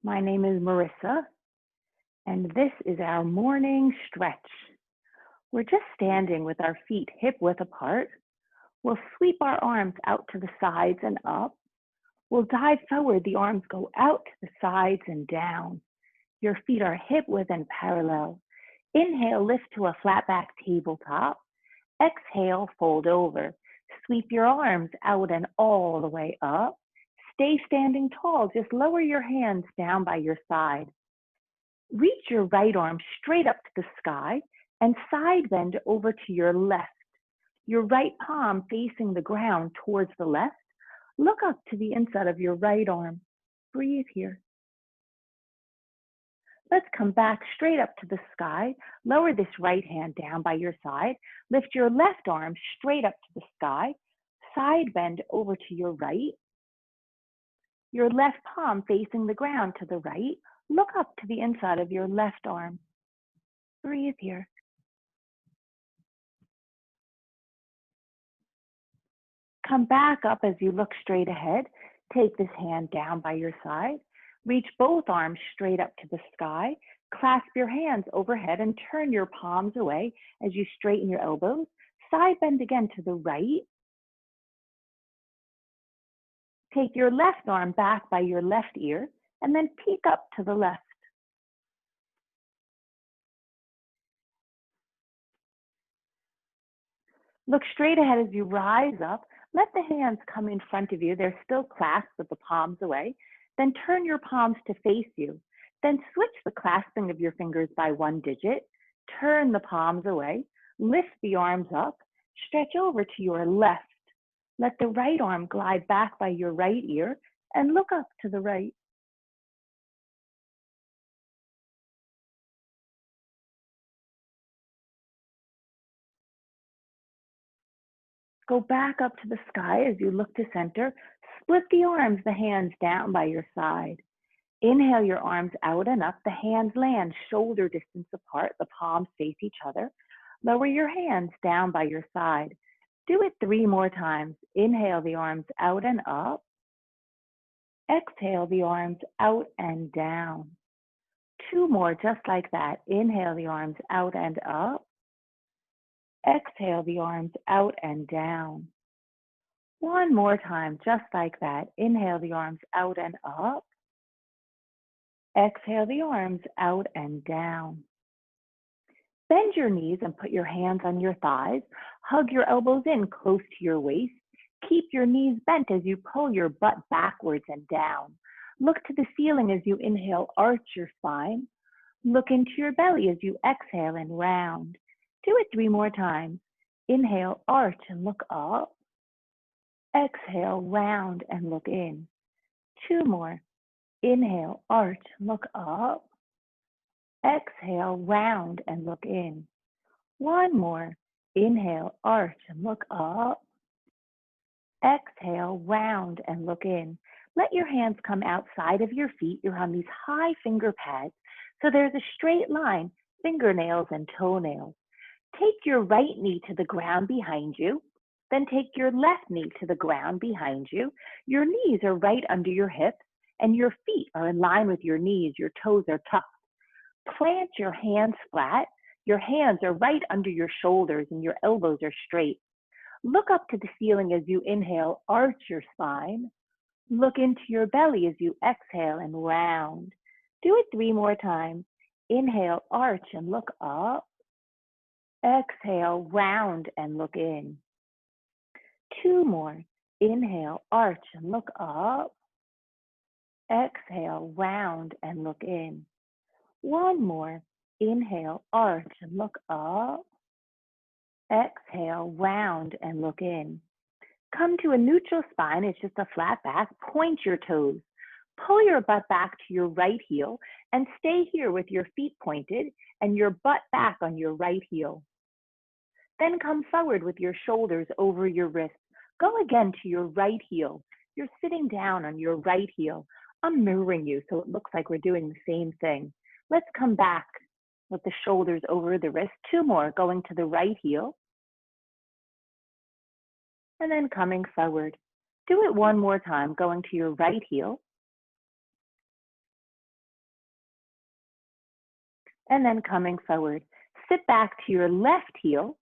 My name is Marissa, and this is our morning stretch. We're just standing with our feet hip width apart. We'll sweep our arms out to the sides and up. We'll dive forward. The arms go out to the sides and down. Your feet are hip width and parallel. Inhale, lift to a flat back tabletop. Exhale, fold over. Sweep your arms out and all the way up. Stay standing tall. Just lower your hands down by your side. Reach your right arm straight up to the sky and side bend over to your left. Your right palm facing the ground towards the left. Look up to the inside of your right arm. Breathe here. Let's come back straight up to the sky. Lower this right hand down by your side. Lift your left arm straight up to the sky. Side bend over to your right. Your left palm facing the ground to the right. Look up to the inside of your left arm. Breathe here. Come back up as you look straight ahead. Take this hand down by your side. Reach both arms straight up to the sky. Clasp your hands overhead and turn your palms away as you straighten your elbows. Side bend again to the right. Take your left arm back by your left ear and then peek up to the left. Look straight ahead as you rise up. Let the hands come in front of you. They're still clasped with the palms away. Then turn your palms to face you. Then switch the clasping of your fingers by one digit. Turn the palms away. Lift the arms up. Stretch over to your left. Let the right arm glide back by your right ear and look up to the right. Go back up to the sky as you look to center. Split the arms, the hands down by your side. Inhale your arms out and up. The hands land shoulder distance apart. The palms face each other. Lower your hands down by your side. Do it 3 more times. Inhale the arms out and up. Exhale the arms out and down. 2 more just like that. Inhale the arms out and up. Exhale the arms out and down. 1 more time just like that. Inhale the arms out and up. Exhale the arms out and down. Bend your knees and put your hands on your thighs. Hug your elbows in close to your waist. Keep your knees bent as you pull your butt backwards and down. Look to the ceiling as you inhale, arch your spine. Look into your belly as you exhale and round. Do it 3 more times. Inhale, arch and look up. Exhale, round and look in. 2 more. Inhale, arch, look up. Exhale, round and look in. 1 more. Inhale, arch and look up. Exhale, round and look in. Let your hands come outside of your feet. You're on these high finger pads, so there's a straight line, fingernails and toenails. Take your right knee to the ground behind you. Then take your left knee to the ground behind you. Your knees are right under your hips and your feet are in line with your knees. Your toes are tucked. Plant your hands flat. Your hands are right under your shoulders and your elbows are straight. Look up to the ceiling as you inhale, arch your spine. Look into your belly as you exhale and round. Do it 3 more times. Inhale, arch and look up. Exhale, round and look in. 2 more. Inhale, arch and look up. Exhale, round and look in. 1 more. Inhale, arch and look up. Exhale, round and look in. Come to a neutral spine. It's just a flat back. Point your toes. Pull your butt back to your right heel and stay here with your feet pointed and your butt back on your right heel. Then come forward with your shoulders over your wrists. Go again to your right heel. You're sitting down on your right heel. I'm mirroring you, so it looks like we're doing the same thing. Let's come back with the shoulders over the wrist. 2 more, going to the right heel. And then coming forward. Do it 1 more time, going to your right heel. and then coming forward. Sit back to your left heel.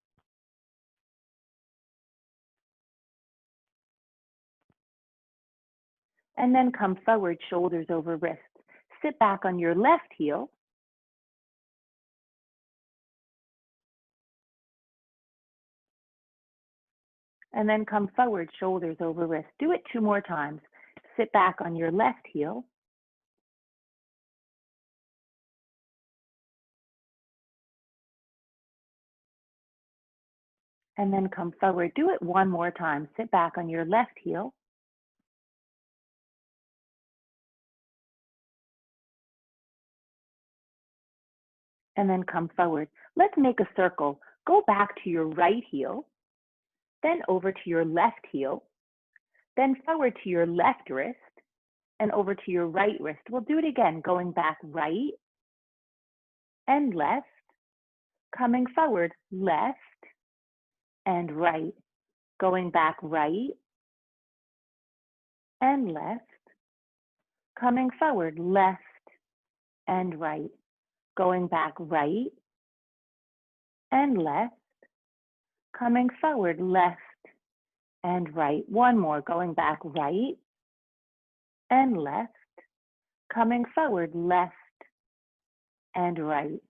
And then come forward, shoulders over wrists. Sit back on your left heel. And then come forward, shoulders over wrists. Do it 2 more times. Sit back on your left heel. And then come forward. Do it 1 more time. Sit back on your left heel. And then come forward. Let's make a circle. Go back to your right heel, then over to your left heel, then forward to your left wrist, and over to your right wrist. We'll do it again, going back right and left, coming forward, left and right, going back right and left, coming forward, left and right, going back right and left, coming forward, left and right. 1 more, going back right and left, coming forward, left and right.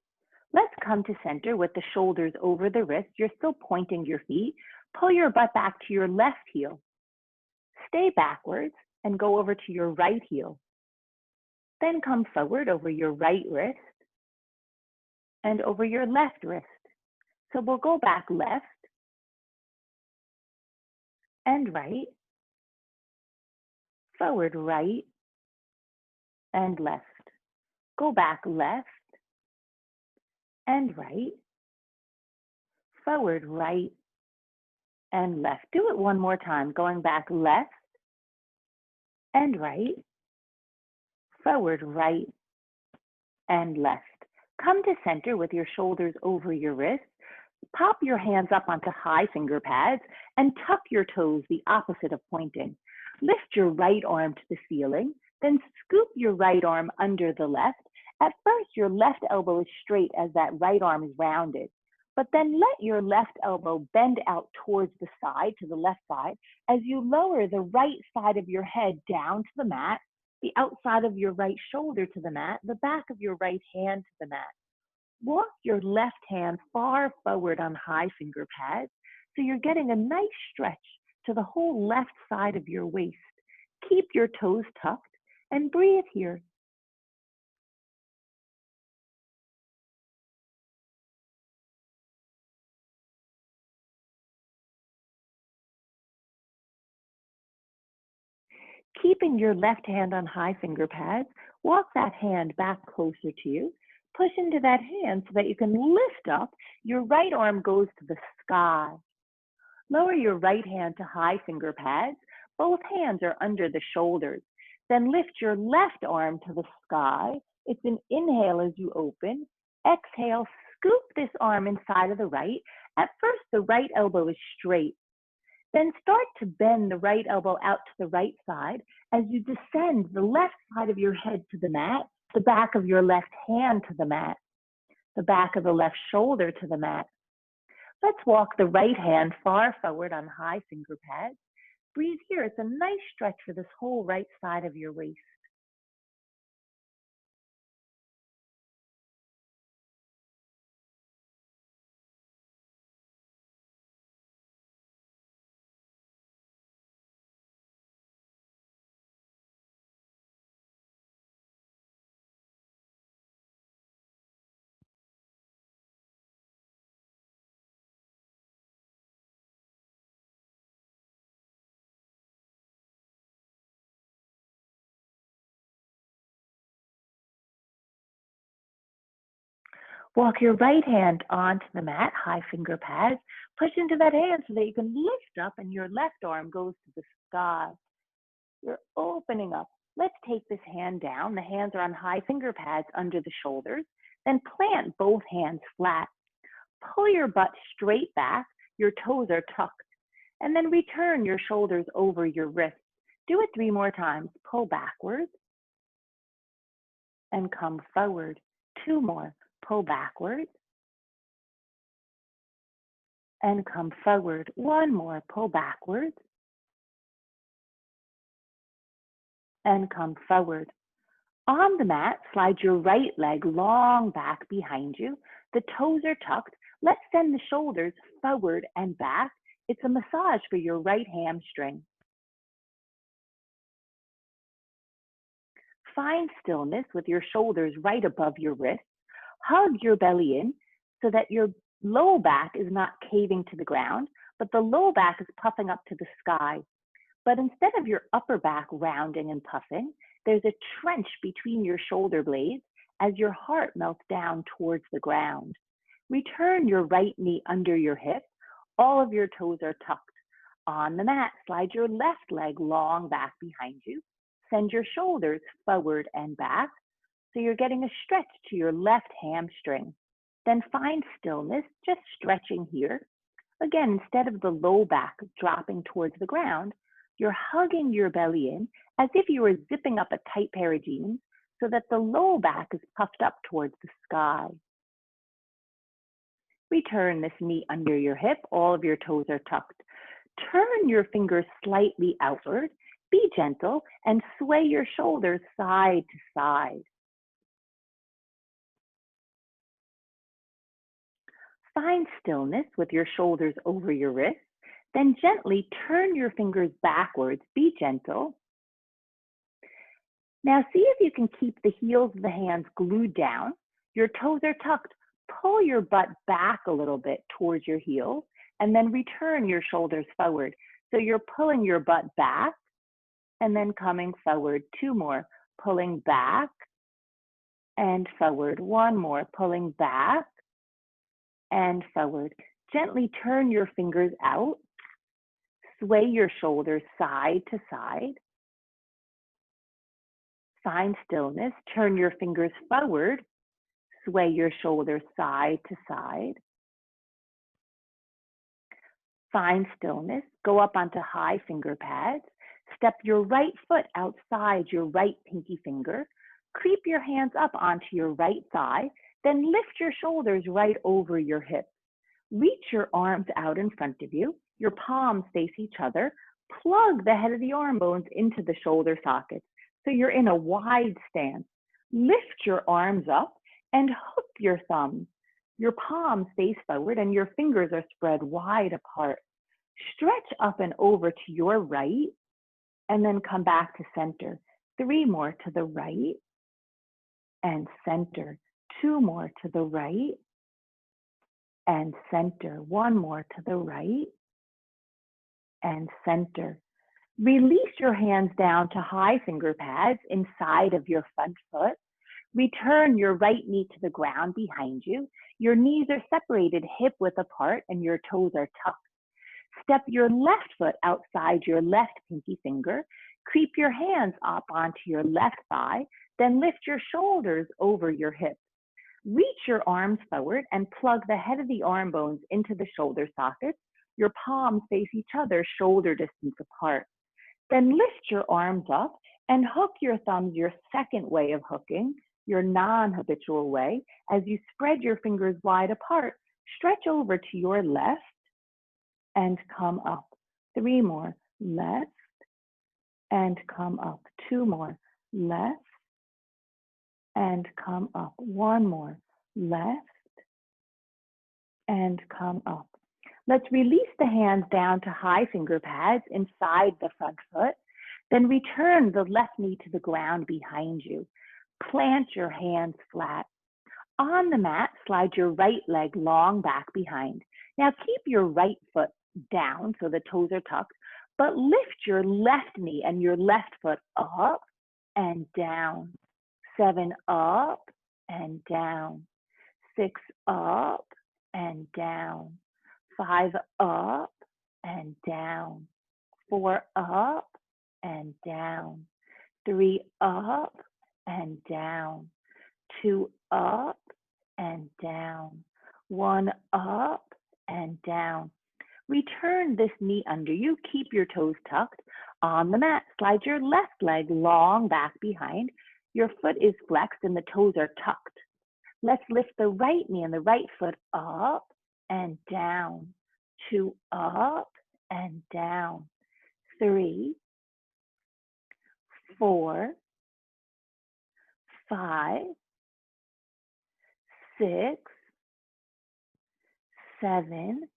Let's come to center with the shoulders over the wrist. You're still pointing your feet. Pull your butt back to your left heel. Stay backwards and go over to your right heel. Then come forward over your right wrist and over your left wrist. So we'll go back left and right, forward right and left. Go back left and right, forward right and left. Do it 1 more time, going back left and right, forward right and left. Come to center with your shoulders over your wrists. Pop your hands up onto high finger pads and tuck your toes the opposite of pointing. Lift your right arm to the ceiling, then scoop your right arm under the left. At first, your left elbow is straight as that right arm is rounded, but then let your left elbow bend out towards the side, to the left side, as you lower the right side of your head down to the mat, the outside of your right shoulder to the mat, the back of your right hand to the mat. Walk your left hand far forward on high finger pads so you're getting a nice stretch to the whole left side of your waist. Keep your toes tucked and breathe here. Keeping your left hand on high finger pads, walk that hand back closer to you. Push into that hand so that you can lift up. Your right arm goes to the sky. Lower your right hand to high finger pads. Both hands are under the shoulders. Then lift your left arm to the sky. It's an inhale as you open. Exhale, scoop this arm inside of the right. At first, the right elbow is straight. Then start to bend the right elbow out to the right side as you descend the left side of your head to the mat, the back of your left hand to the mat, the back of the left shoulder to the mat. Let's walk the right hand far forward on high finger pads. Breathe here. It's a nice stretch for this whole right side of your waist. Walk your right hand onto the mat, high finger pads. Push into that hand so that you can lift up and your left arm goes to the sky. You're opening up. Let's take this hand down. The hands are on high finger pads under the shoulders. Then plant both hands flat. Pull your butt straight back. Your toes are tucked. And then return your shoulders over your wrists. Do it 3 more times. Pull backwards and come forward. 2 more. pull backwards, and come forward. One more, pull backwards, and come forward. On the mat, slide your right leg long back behind you. The toes are tucked. Let's send the shoulders forward and back. It's a massage for your right hamstring. Find stillness with your shoulders right above your wrists. Hug your belly in so that your low back is not caving to the ground, but the low back is puffing up to the sky. But instead of your upper back rounding and puffing, there's a trench between your shoulder blades as your heart melts down towards the ground. Return your right knee under your hip. All of your toes are tucked. On the mat, slide your left leg long back behind you. Send your shoulders forward and back so you're getting a stretch to your left hamstring. Then find stillness, just stretching here. Again, instead of the low back dropping towards the ground, you're hugging your belly in as if you were zipping up a tight pair of jeans so that the low back is puffed up towards the sky. Return this knee under your hip. All of your toes are tucked. Turn your fingers slightly outward. Be gentle and sway your shoulders side to side. Find stillness with your shoulders over your wrists. Then gently turn your fingers backwards. Be gentle. Now see if you can keep the heels of the hands glued down. Your toes are tucked. Pull your butt back a little bit towards your heels and then return your shoulders forward. So you're pulling your butt back and then coming forward. Two more, pulling back and forward. One more, pulling back and forward. Gently turn your fingers out. Sway your shoulders side to side. Find stillness. Turn your fingers forward. Sway your shoulders side to side. Find stillness. Go up onto high finger pads. Step your right foot outside your right pinky finger. Creep your hands up onto your right thigh. Then lift your shoulders right over your hips. Reach your arms out in front of you. Your palms face each other. Plug the head of the arm bones into the shoulder sockets so you're in a wide stance. Lift your arms up and hook your thumbs. Your palms face forward and your fingers are spread wide apart. Stretch up and over to your right and then come back to center. 3 more to the right and center. 2 more to the right and center. 1 more to the right and center. Release your hands down to high finger pads inside of your front foot. Return your right knee to the ground behind you. Your knees are separated hip width apart and your toes are tucked. Step your left foot outside your left pinky finger. Creep your hands up onto your left thigh, then lift your shoulders over your hips. Reach your arms forward and plug the head of the arm bones into the shoulder sockets. Your palms face each other shoulder distance apart. Then lift your arms up and hook your thumbs your second way of hooking, your non-habitual way. As you spread your fingers wide apart, stretch over to your left and come up. 3 more, left and come up. 2 more, left and come up. 1 more, left and come up. Let's release the hands down to high finger pads inside the front foot. Then return the left knee to the ground behind you. Plant your hands flat. On the mat, slide your right leg long back behind. Now keep your right foot down so the toes are tucked, but lift your left knee and your left foot up and down. 7 up and down. 6 up and down. 5 up and down. 4 up and down. 3 up and down. 2 up and down. 1 up and down. Return this knee under you. Keep your toes tucked. On the mat, slide your left leg long back behind. Your foot is flexed and the toes are tucked. Let's lift the right knee and the right foot up and down. 2, up and down. 3, 4, 5, 6, 7,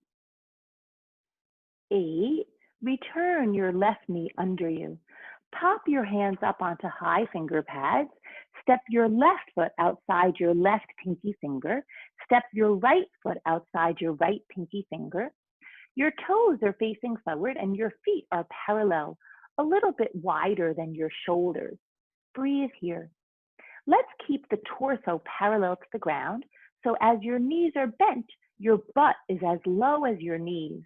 8. Return your left knee under you. Pop your hands up onto high finger pads. Step your left foot outside your left pinky finger. Step your right foot outside your right pinky finger. Your toes are facing forward and your feet are parallel, a little bit wider than your shoulders. Breathe here. Let's keep the torso parallel to the ground, so as your knees are bent, your butt is as low as your knees.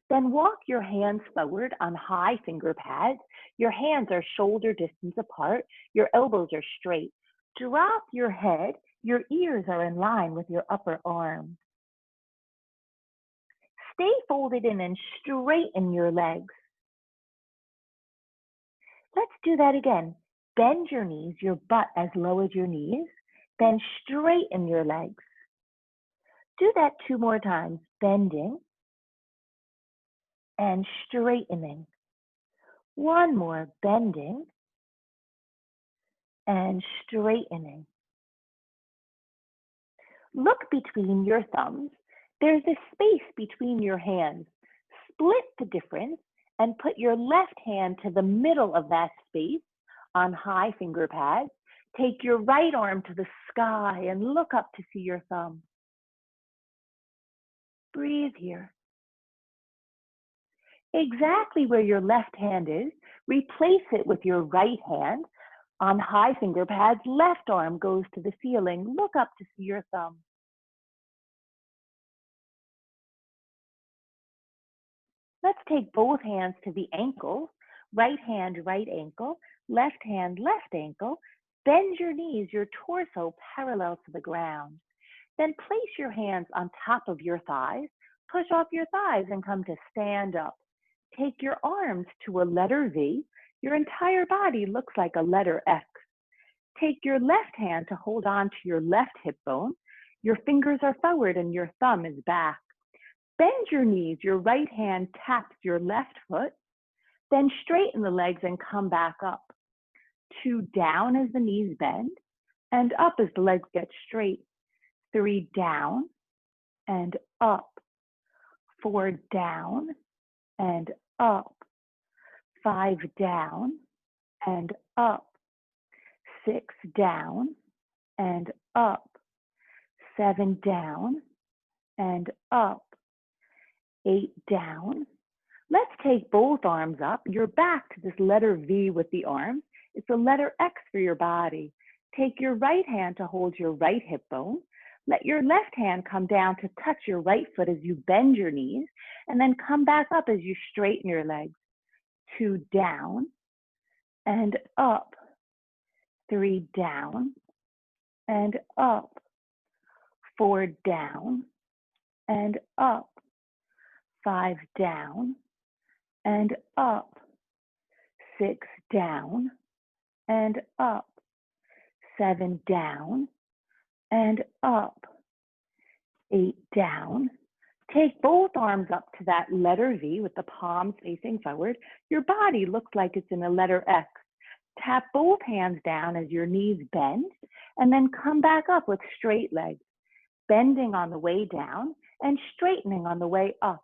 Then walk your hands forward on high finger pads. Your hands are shoulder distance apart. Your elbows are straight. Drop your head. Your ears are in line with your upper arms. Stay folded in and straighten your legs. Let's do that again. Bend your knees, your butt as low as your knees. Then straighten your legs. Do that 2 more times, bending and straightening. 1 more, bending and straightening. Look between your thumbs. There's a space between your hands. Split the difference and put your left hand to the middle of that space on high finger pads. Take your right arm to the sky and look up to see your thumb. Breathe here. Exactly where your left hand is, replace it with your right hand. On high finger pads, left arm goes to the ceiling. Look up to see your thumb. Let's take both hands to the ankles. Right hand, right ankle. Left hand, left ankle. Bend your knees, your torso parallel to the ground. Then place your hands on top of your thighs. Push off your thighs and come to stand up. Take your arms to a letter V. Your entire body looks like a letter X. Take your left hand to hold on to your left hip bone. Your fingers are forward and your thumb is back. Bend your knees. Your right hand taps your left foot. Then straighten the legs and come back up. 2 down as the knees bend and up as the legs get straight. 3 down and up. 4 down and up. 5 down and up. 6 down and up. 7 down and up. 8 down. Let's take both arms up. You're back to this letter V with the arms. It's a letter X for your body. Take your right hand to hold your right hip bone. Let your left hand come down to touch your right foot as you bend your knees, and then come back up as you straighten your legs. 2 down and up. 3 down and up. 4 down and up. 5 down and up. 6 down and up. 7 down and up. 8 down. Take both arms up to that letter V with the palms facing forward. Your body looks like it's in a letter X. Tap both hands down as your knees bend, and then come back up with straight legs, bending on the way down and straightening on the way up.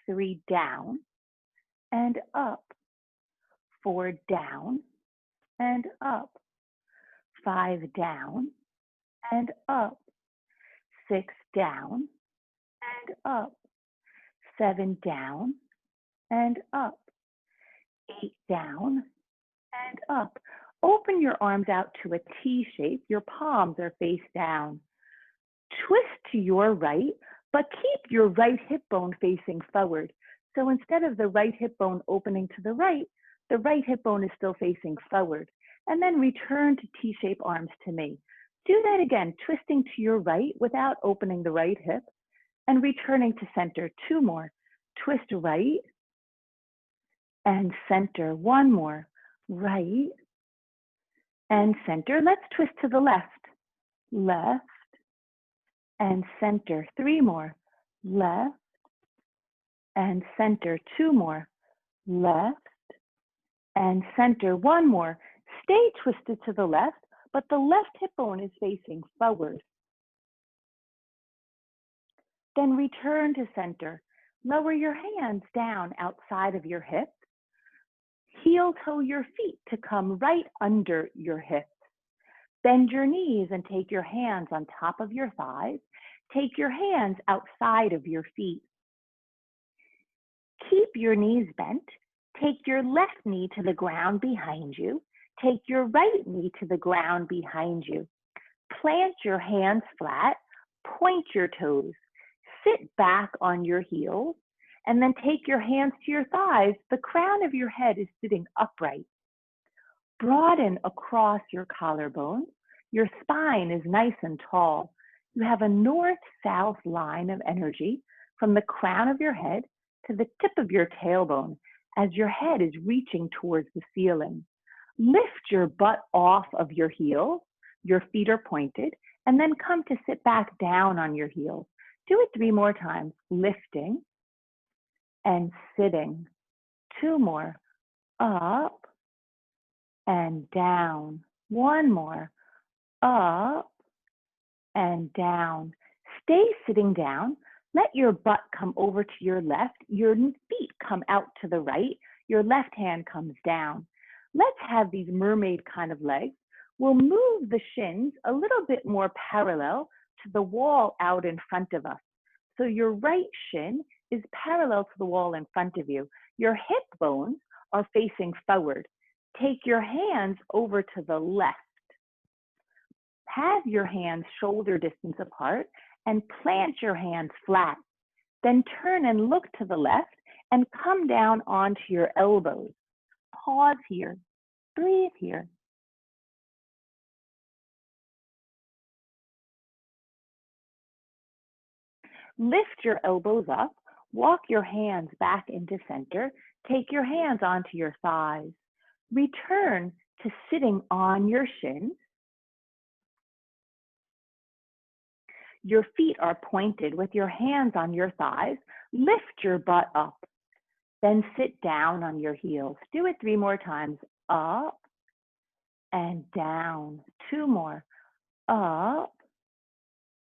3 down and up. 4 down and up. 5 down and up. 6 down and up. 7 down and up. 8 down and up. Open your arms out to a T shape. Your palms are face down. Twist to your right, but keep your right hip bone facing forward. So instead of the right hip bone opening to the right hip bone is still facing forward. And then return to T-shape arms to me. Do that again, twisting to your right without opening the right hip and returning to center. 2 more. Twist right and center. 1 more. Right and center. Let's twist to the left. left, and center. 3 more, left, and center. 2 more, left, and center. 1 more. Stay twisted to the left, but the left hip bone is facing forward. Then return to center. Lower your hands down outside of your hips. Heel toe your feet to come right under your hips. Bend your knees and take your hands on top of your thighs. Take your hands outside of your feet. Keep your knees bent. Take your left knee to the ground behind you. Take your right knee to the ground behind you. Plant your hands flat. Point your toes. Sit back on your heels. And then take your hands to your thighs. The crown of your head is sitting upright. Broaden across your collarbones. Your spine is nice and tall. You have a north-south line of energy from the crown of your head to the tip of your tailbone as your head is reaching towards the ceiling. Lift your butt off of your heels. Your feet are pointed, and then come to sit back down on your heels. Do it 3 more times, lifting and sitting. 2 more, up and down. 1 more, up and down. Stay sitting down. Let your butt come over to your left. Your feet come out to the right. Your left hand comes down. Let's have these mermaid kind of legs. We'll move the shins a little bit more parallel to the wall out in front of us. So your right shin is parallel to the wall in front of you. Your hip bones are facing forward. Take your hands over to the left. Have your hands shoulder distance apart and plant your hands flat. Then turn and look to the left and come down onto your elbows. Pause here. Breathe here. Lift your elbows up. Walk your hands back into center. Take your hands onto your thighs. Return to sitting on your shins. Your feet are pointed with your hands on your thighs. Lift your butt up. Then sit down on your heels. Do it 3 more times. Up and down. 2 more. Up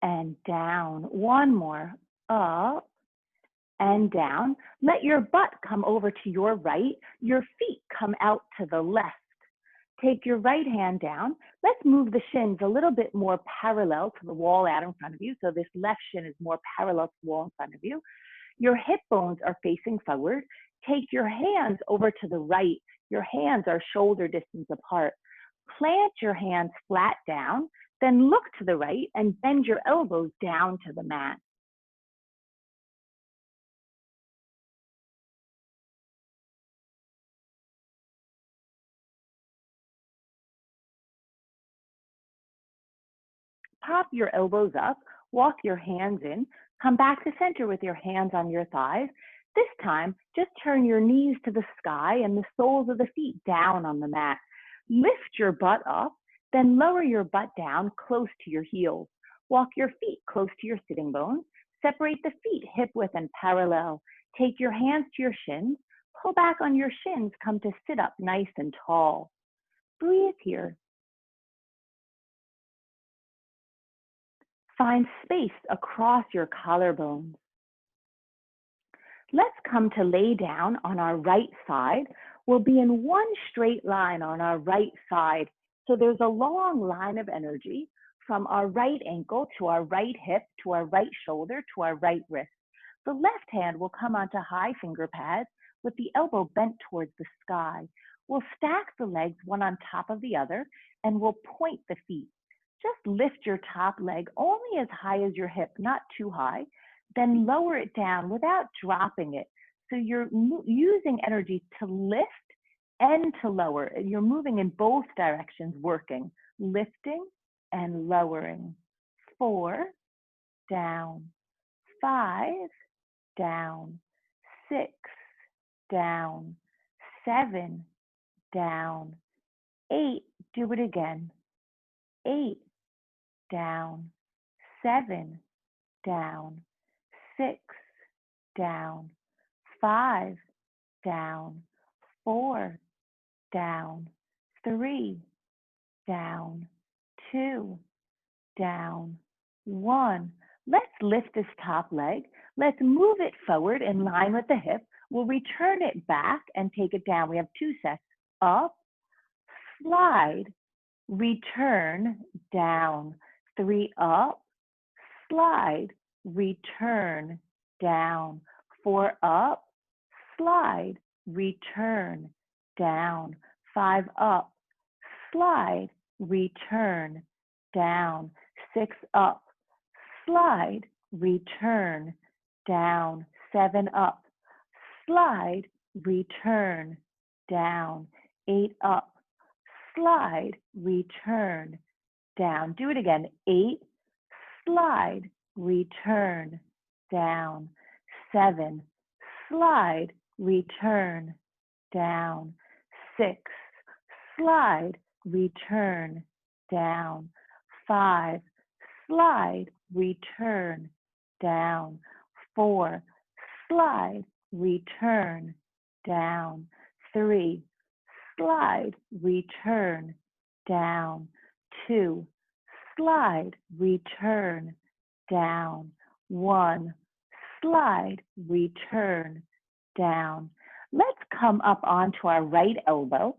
and down. 1 more. Up and down. Let your butt come over to your right. Your feet come out to the left. Take your right hand down. Let's move the shins a little bit more parallel to the wall out in front of you. So this left shin is more parallel to the wall in front of you. Your hip bones are facing forward. Take your hands over to the right. Your hands are shoulder distance apart. Plant your hands flat down, then look to the right and bend your elbows down to the mat. Pop your elbows up, walk your hands in, come back to center with your hands on your thighs. This time, just turn your knees to the sky and the soles of the feet down on the mat. Lift your butt up, then lower your butt down close to your heels. Walk your feet close to your sitting bones. Separate the feet hip width and parallel. Take your hands to your shins. Pull back on your shins. Come to sit up nice and tall. Breathe here. Find space across your collarbones. Let's come to lay down on our right side. We'll be in one straight line on our right side. So there's a long line of energy from our right ankle to our right hip, to our right shoulder, to our right wrist. The left hand will come onto high finger pads with the elbow bent towards the sky. We'll stack the legs one on top of the other and we'll point the feet. Just lift your top leg only as high as your hip, not too high. Then lower it down without dropping it. So you're using energy to lift and to lower. You're moving in both directions, working, lifting and lowering. 4, down. 5, down. 6, down. 7, down. 8, do it again. 8, down, 7, down, 6, down, 5, down, 4, down, 3, down, 2, down, 1. Let's lift this top leg. Let's move it forward in line with the hip. We'll return it back and take it down. We have 2 sets. Up, slide, return, down. 3 up, slide, return, down. 4 up, slide, return, down. 5 up, slide, return, down. 6 up, slide, return, down. 7 up, slide, return, down. 8 up, slide, return, down. Do it again. 8, slide, return, down. 7, slide, return, down. 6, slide, return, down. 5, slide, return, down. 4, slide, return, down. 3, slide, return, down. 2, slide, return, down. 1, slide, return, down. Let's come up onto our right elbow,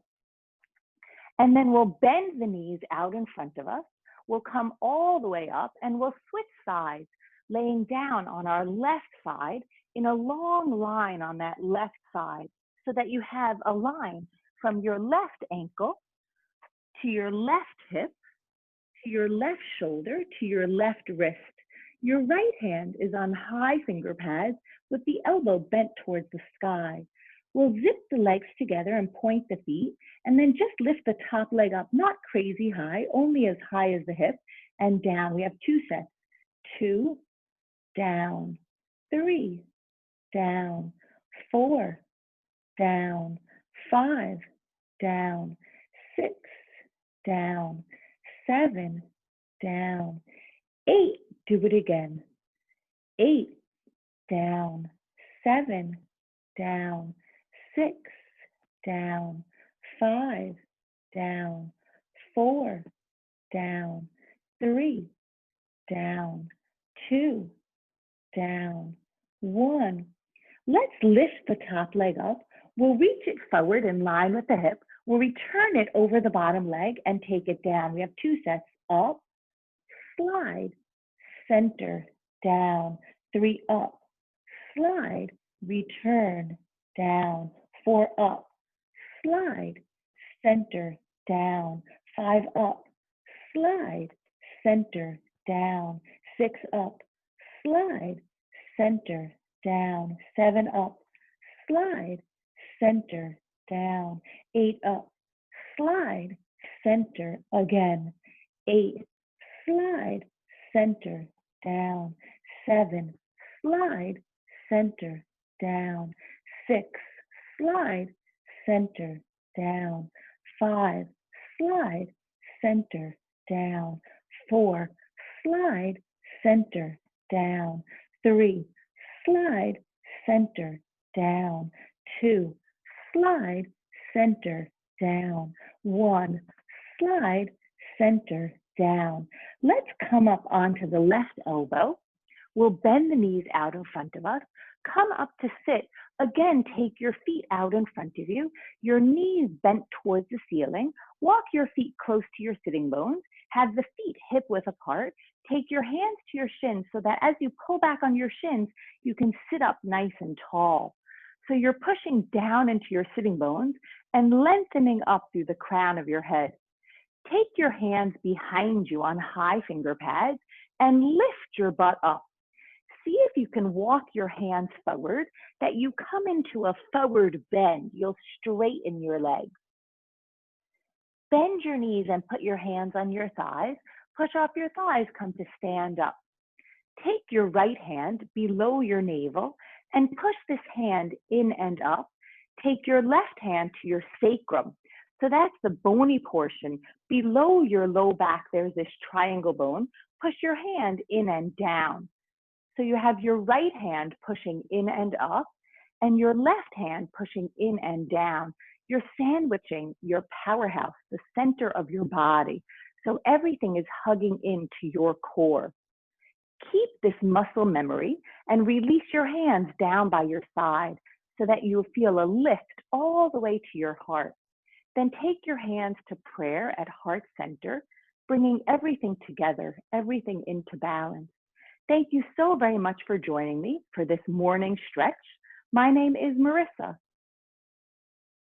and then we'll bend the knees out in front of us. We'll come all the way up, and we'll switch sides, laying down on our left side in a long line on that left side, so that you have a line from your left ankle to your left hip, to your left shoulder, to your left wrist. Your right hand is on high finger pads with the elbow bent towards the sky. We'll zip the legs together and point the feet, and then just lift the top leg up, not crazy high, only as high as the hip, and down. We have 2 sets. 2, down, 3, down, 4, down, 5, down, 6, down, 7, down, 8. Do it again. 8, down, 7, down, 6, down, 5, down, 4, down, 3, down, 2, down, 1. Let's lift the top leg up. We'll reach it forward in line with the hip. We'll return it over the bottom leg and take it down. We have 2 sets. Up, slide, center, down. 3 up, slide, return, down. 4 up, slide, center, down. 5 up, slide, center, down. 6 up, slide, center, down. 7 up, slide, center, down. 8 up, slide, center, again. 8, slide, center, down. 7, slide, center, down. 6, slide, center, down. 5, slide, center, down. 4, slide, center, down. 3, slide, center, down. 2, slide, center, down. 1, slide, center, down. Let's come up onto the left elbow. We'll bend the knees out in front of us. Come up to sit. Again, take your feet out in front of you. Your knees bent towards the ceiling. Walk your feet close to your sitting bones. Have the feet hip width apart. Take your hands to your shins so that as you pull back on your shins, you can sit up nice and tall. So you're pushing down into your sitting bones and lengthening up through the crown of your head. Take your hands behind you on high finger pads and lift your butt up. See if you can walk your hands forward, that you come into a forward bend. You'll straighten your legs. Bend your knees and put your hands on your thighs. Push off your thighs, come to stand up. Take your right hand below your navel and push this hand in and up. Take your left hand to your sacrum. So that's the bony portion. Below your low back, there's this triangle bone. Push your hand in and down. So you have your right hand pushing in and up, and your left hand pushing in and down. You're sandwiching your powerhouse, the center of your body. So everything is hugging into your core. Keep this muscle memory and release your hands down by your side so that you feel a lift all the way to your heart. Then take your hands to prayer at heart center, bringing everything together, everything into balance. Thank you so very much for joining me for this morning stretch. My name is Marissa.